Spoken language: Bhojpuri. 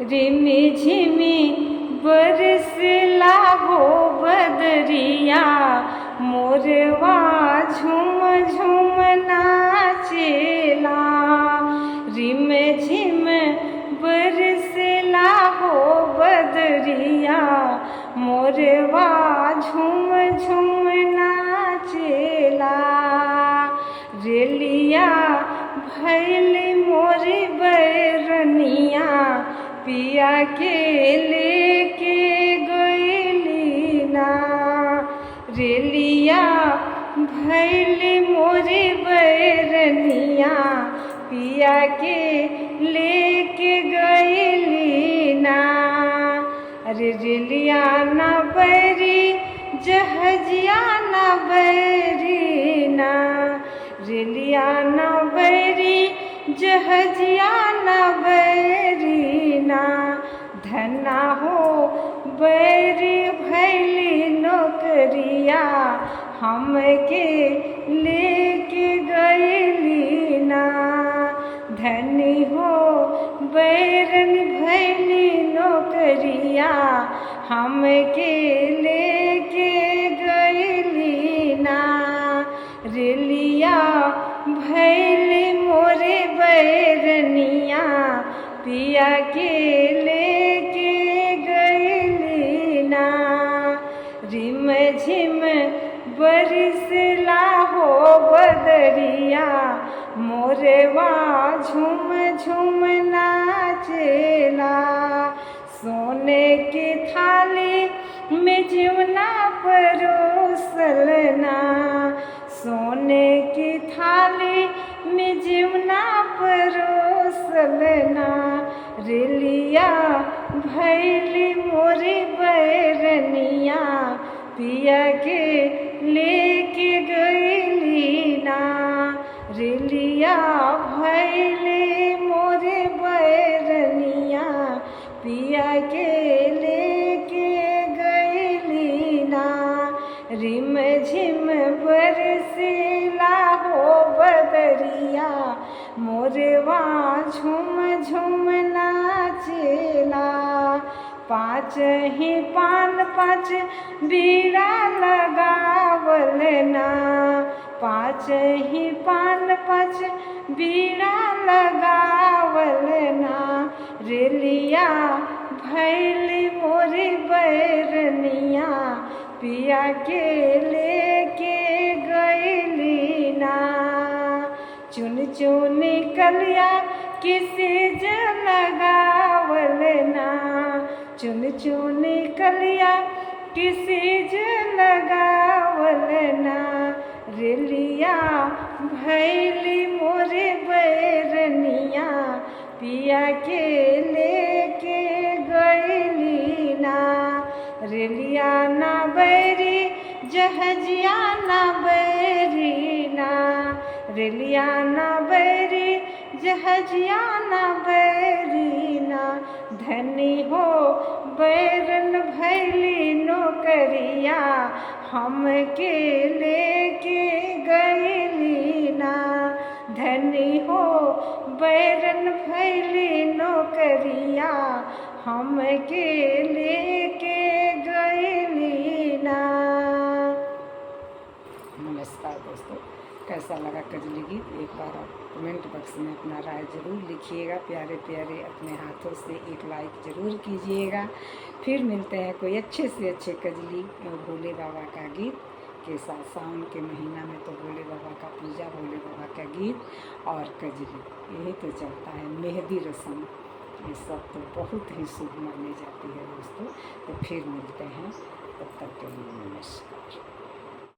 रिमि झिमि बरसला हो बदरिया, मोरवा झूम झूम नाचेला। रिम झिम बरसला हो बदरिया, मोरवा झूम झूम नाचेला। रेलिया भैल मोर बैरनिया, पिया के लेके गइली ना। रेलिया भैल मोर बैरनिया, पिया के लेके गइली ना। अरे रेलिया ना बैरी जहजिया ना बैरी ना, रेलिया ना बैरी जहजिया ना बैरी ना। धना हो बैरी भैली नौकरिया, हमके लेके गइली ना। धनी हो बैरन भैली नौकरिया, हमके लेके गइली ना। रेलिया भैली मोरे बैरनिया, पिया के लेके गइली ना। रिम झिम बरसला हो बदरिया, मोरवा झूम झूम नाचेला। सोने की थाली में जीवना परोसलना, सोने की थाली में जीवना परोसलना। रेलिया भैली मोरी बैरनिया, पिया के लेके गइली ना। रेलिया भैली मोरी बैरनिया, पिया के लेके गइली ना। रिम झिम बरसला हो बदरिया, मोरवा झूम झूम नाचेला। पाँच ही पान पाँच बीड़ा लगावल ना, पाँच ही पान पाँच बीड़ा लगावल ना। रेलिया भैली मोरी बैरनिया, पिया के लेके गइली ना। चुन चुन कलिया किसी ज लगावल ना, चुन चुन कलिया किसी ज लगावल ना। रेलिया भैली मोरे बैरनिया, पिया के लेके गइली ना। रेलिया ना बैरी जहजिया ना बैरी ना, रेलिया ना बैरी जहजिया ना बैरी ना। धनी हो बैरन भैली नौकरिया, हमके लेके गइली ना। धनी हो बैरन भैली नौकरिया, हमके लेके गइली ना। नमस्कार दोस्तों, कैसा लगा कजली गीत? एक बार आप कमेंट बॉक्स में अपना राय ज़रूर लिखिएगा। प्यारे प्यारे अपने हाथों से एक लाइक ज़रूर कीजिएगा। फिर मिलते हैं कोई अच्छे से अच्छे कजली भोले बाबा का गीत के साथ। सावन के महीना में तो भोले बाबा का पूजा, भोले बाबा का गीत और कजली, यही तो चलता है। मेहंदी रस्म, ये सब तो बहुत ही शुभ मानी जाती है दोस्तों। तो फिर मिलते हैं, तब तक के लिए नमस्कार।